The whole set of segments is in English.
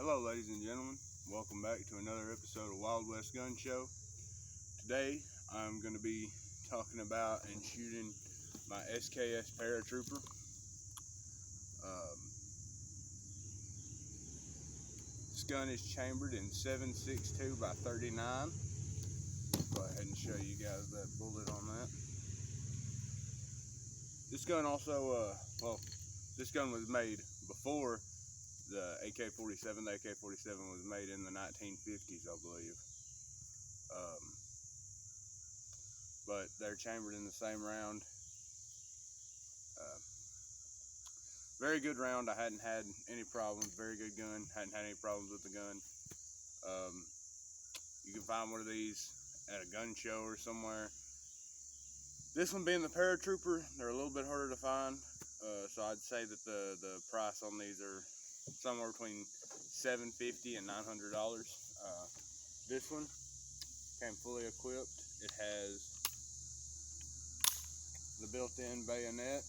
Hello ladies and gentlemen, welcome back to another episode of Wild West Gun Show. Today I'm going to be talking about and shooting my SKS Paratrooper. This gun is chambered in 7.62 by 39. Go ahead and show you guys that bullet on that. This gun also, this gun was made before the AK-47. The AK-47 was made in the 1950s, I believe. But they're chambered in the same round. Very good round. I hadn't had any problems. Very good gun. Hadn't had any problems with the gun. You can find one of these at a gun show or somewhere. This one being the Paratrooper, they're a little bit harder to find. So I'd say that the price on these are somewhere between $750 and $900. This one came fully equipped. It has the built-in bayonet.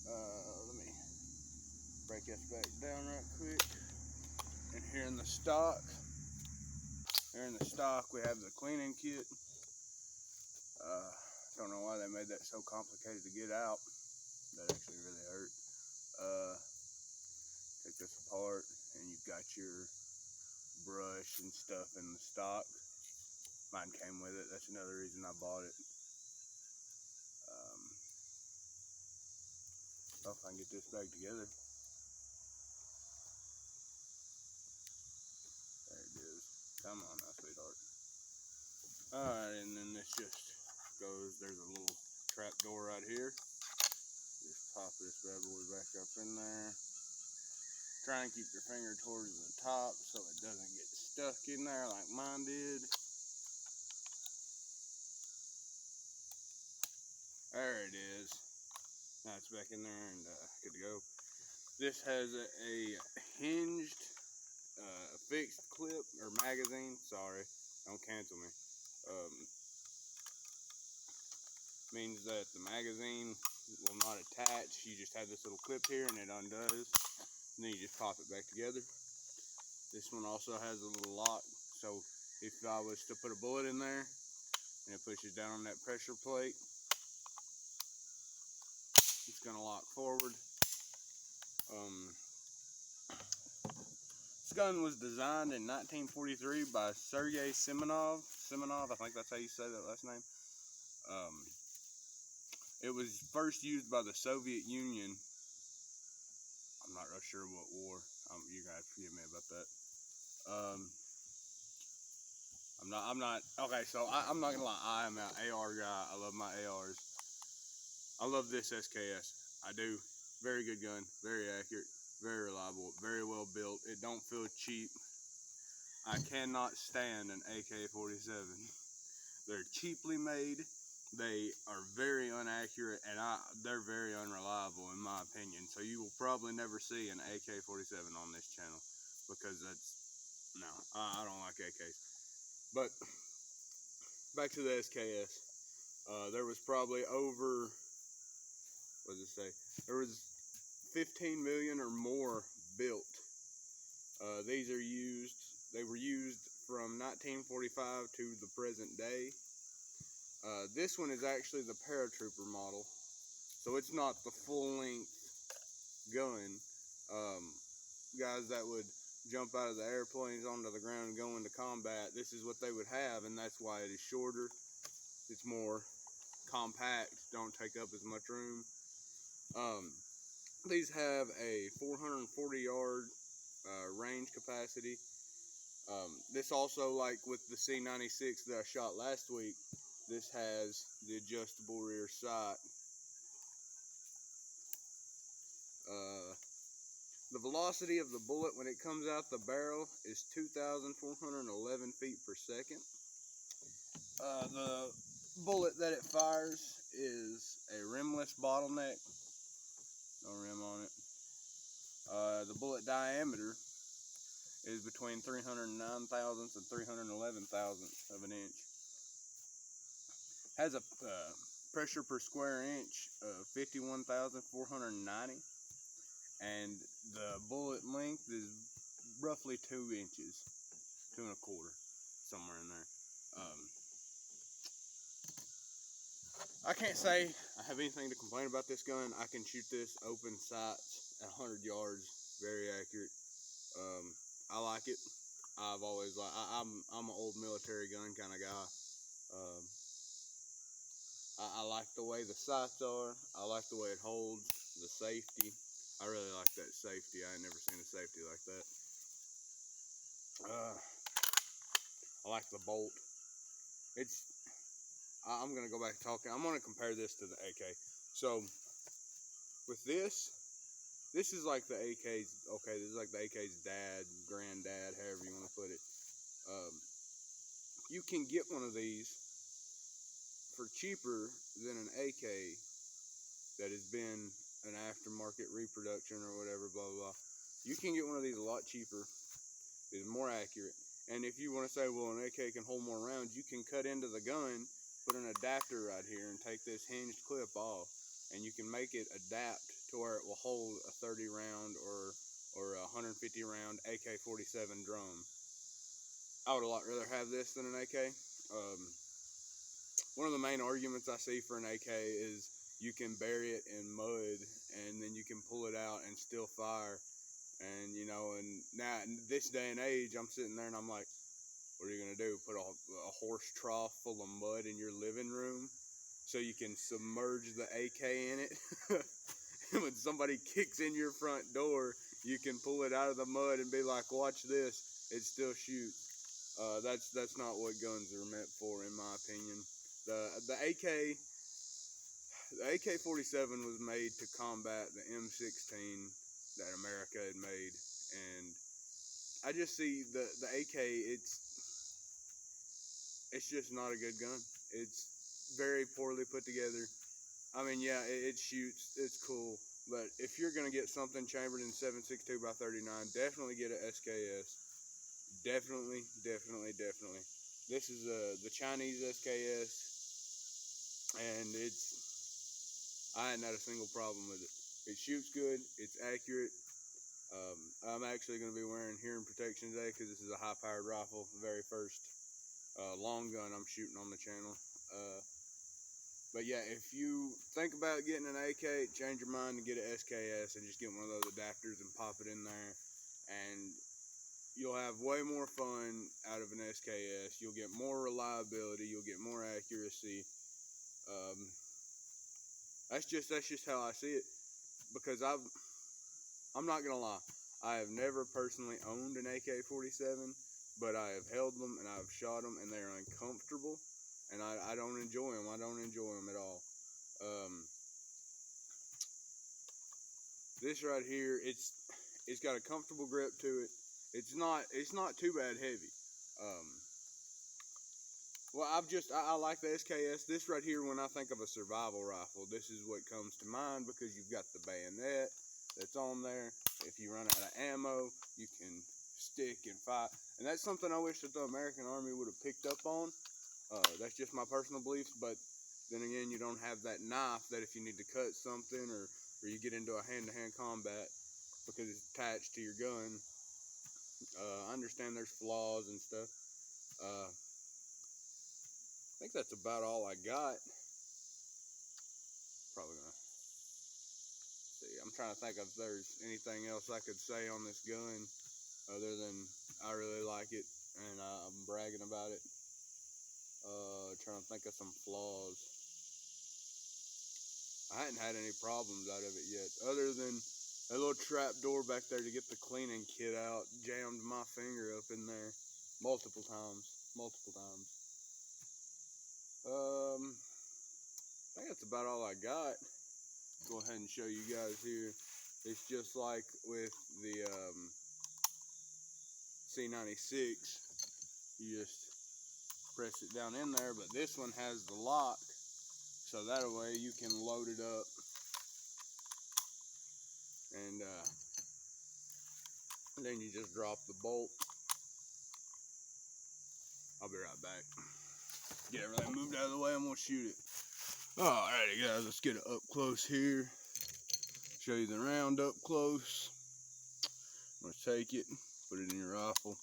Let me break this back down right quick. And here in the stock, we have the cleaning kit. Don't know why they made that so complicated to get out. That actually really hurt. Take this apart, and you've got your brush and stuff in the stock. Mine came with it. That's another reason I bought it. If I can get this back together. There it is. Come on now, sweetheart. Alright, and then this just goes, there's a little trap door right here. Just pop this bad boy back up in there. Try and keep your finger towards the top so it doesn't get stuck in there like mine did. There it is. Now it's back in there and good to go. This has a hinged, fixed clip or magazine. Sorry, don't cancel me. Means that the magazine will not attach. You just have this little clip here and it undoes. And then you just pop it back together. This one also has a little lock. So if I was to put a bullet in there and it pushes down on that pressure plate, it's going to lock forward. This gun was designed in 1943 by Sergei Semenov. I think that's how you say that last name. It was first used by the Soviet Union. I'm not real sure what war. You guys forgive me about that. Okay, so I'm not gonna lie. I am an AR guy. I love my ARs. I love this SKS. I do. Very good gun. Very accurate. Very reliable. Very well built. It don't feel cheap. I cannot stand an AK-47. They're cheaply made. They are very inaccurate, and they're very unreliable in my opinion. So you will probably never see an AK-47 on this channel because I don't like AKs. But back to the SKS. There was probably over, what does it say? There was 15 million or more built. They were used from 1945 to the present day. This one is actually the Paratrooper model, so it's not the full-length gun. Guys that would jump out of the airplanes onto the ground and go into combat, this is what they would have, and that's why it is shorter. It's more compact, don't take up as much room. These have a 440-yard range capacity. This also, like with the C96 that I shot last week, this has the adjustable rear sight. The velocity of the bullet when it comes out the barrel is 2,411 feet per second. The bullet that it fires is a rimless bottleneck. No rim on it. The bullet diameter is between 309 thousandths and 311 thousandths of an inch. Has a pressure per square inch of 51,490. and the bullet length is roughly 2 inches, 2 1/4, somewhere in there. I can't say I have anything to complain about this gun. I can shoot this open sights at 100 yards, very accurate. I like it. I've always like. I'm an old military gun kind of guy. Um, I like the way the sights are. I like the way it holds, the safety. I really like that safety. I ain't never seen a safety like that. I like the bolt. I'm gonna go back talking. I'm gonna compare this to the AK. So with this is like the AK's. Okay, this is like the AK's dad, granddad, however you want to put it. You can get one of these for cheaper than an AK that has been an aftermarket reproduction or whatever, blah, blah, blah. You can get one of these a lot cheaper. It's more accurate. And if you want to say, well, an AK can hold more rounds, you can cut into the gun, put an adapter right here, and take this hinged clip off, and you can make it adapt to where it will hold a 30 round or a 150 round AK-47 drum. I would a lot rather have this than an AK. One of the main arguments I see for an AK is you can bury it in mud and then you can pull it out and still fire. And you know, and now in this day and age, I'm sitting there and I'm like, what are you gonna do? Put a horse trough full of mud in your living room so you can submerge the AK in it? And when somebody kicks in your front door, you can pull it out of the mud and be like, watch this, it still shoots. That's not what guns are meant for, in my opinion. The AK-47 was made to combat the M16 that America had made, and I just see the AK. It's just not a good gun. It's very poorly put together. I mean, yeah, it shoots, it's cool, but if you're gonna get something chambered in 7.62 by 39, definitely get an SKS. Definitely. This is the Chinese SKS, and I hadn't had a single problem with it. It shoots good. It's accurate. I'm actually going to be wearing hearing protection today because this is a high-powered rifle, the very first long gun I'm shooting on the channel. But yeah, if you think about getting an AK, change your mind and get an SKS and just get one of those adapters and pop it in there, and you'll have way more fun out of an SKS. You'll get more reliability. You'll get more accuracy. That's just how I see it, because I'm not gonna lie, I have never personally owned an AK-47, but I have held them and I've shot them, and they're uncomfortable, and I don't enjoy them. I don't enjoy them at all. This right here, it's got a comfortable grip to it. It's not too bad heavy. Well, I like the SKS. This right here, when I think of a survival rifle, this is what comes to mind, because you've got the bayonet that's on there. If you run out of ammo, you can stick and fight. And that's something I wish that the American Army would have picked up on. That's just my personal beliefs, but then again, you don't have that knife that if you need to cut something or you get into a hand-to-hand combat because it's attached to your gun. I understand there's flaws and stuff. I think that's about all I got. Probably gonna see. I'm trying to think if there's anything else I could say on this gun other than I really like it and I'm bragging about it. Trying to think of some flaws. I hadn't had any problems out of it yet, other than that little trap door back there to get the cleaning kit out jammed my finger up in there multiple times. I think that's about all I got. Go ahead and show you guys here. It's just like with the C96. You just press it down in there, but this one has the lock, so that way you can load it up. And then you just drop the bolt. I'll be right back. Get everything moved out of the way, I'm gonna shoot it. Alrighty guys, let's get it up close here. Show you the round up close. I'm gonna take it, put it in your rifle,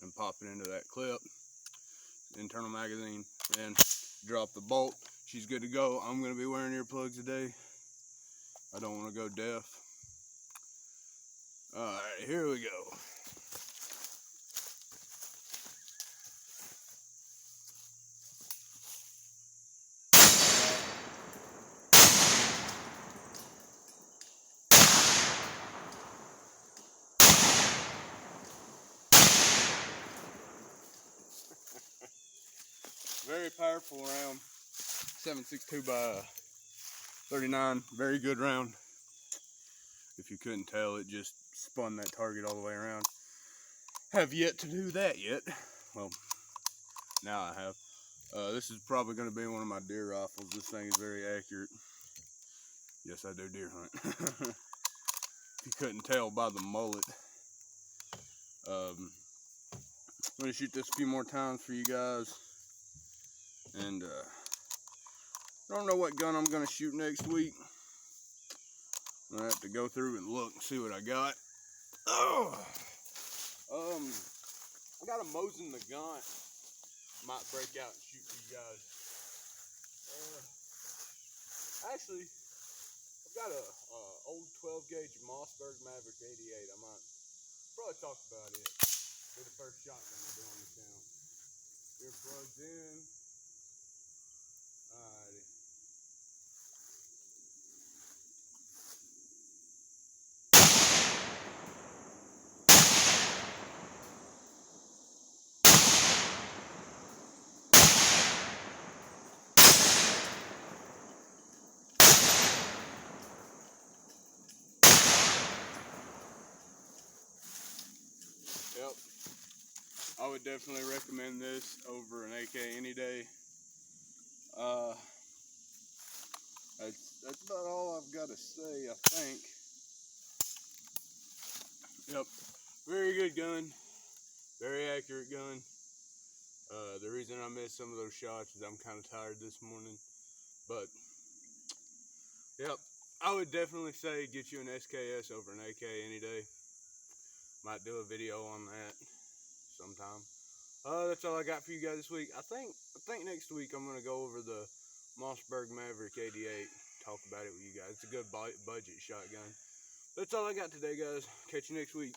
and pop it into that clip, internal magazine, and drop the bolt. She's good to go. I'm gonna be wearing earplugs today. I don't want to go deaf. All right, here we go. Very powerful round. 7.62 by 39. Very good round. If you couldn't tell, it just spun that target all the way around. Have yet to do that yet. Well, now I have. This is probably going to be one of my deer rifles. This thing is very accurate. Yes, I do deer hunt. If you couldn't tell by the mullet. I'm going to shoot this a few more times for you guys. And I don't know what gun I'm going to shoot next week. I'm going to have to go through and look and see what I got. Oh! I got a Mosin the Gaunt. Might break out and shoot for you guys. Actually, I've got a old 12 gauge Mossberg Maverick 88. I might probably talk about it. Be the first shotgun I do on the channel. Earplugs in. Alrighty. Yep. I would definitely recommend this over an AK any day. That's about all I've got to say, I think. Yep. Very good gun. Very accurate gun. The reason I missed some of those shots is I'm kind of tired this morning. But, yep. I would definitely say get you an SKS over an AK any day. Might do a video on that sometime. That's all I got for you guys this week. I think next week I'm gonna go over the Mossberg Maverick 88. Talk about it with you guys. It's a good budget shotgun. That's all I got today, guys. Catch you next week.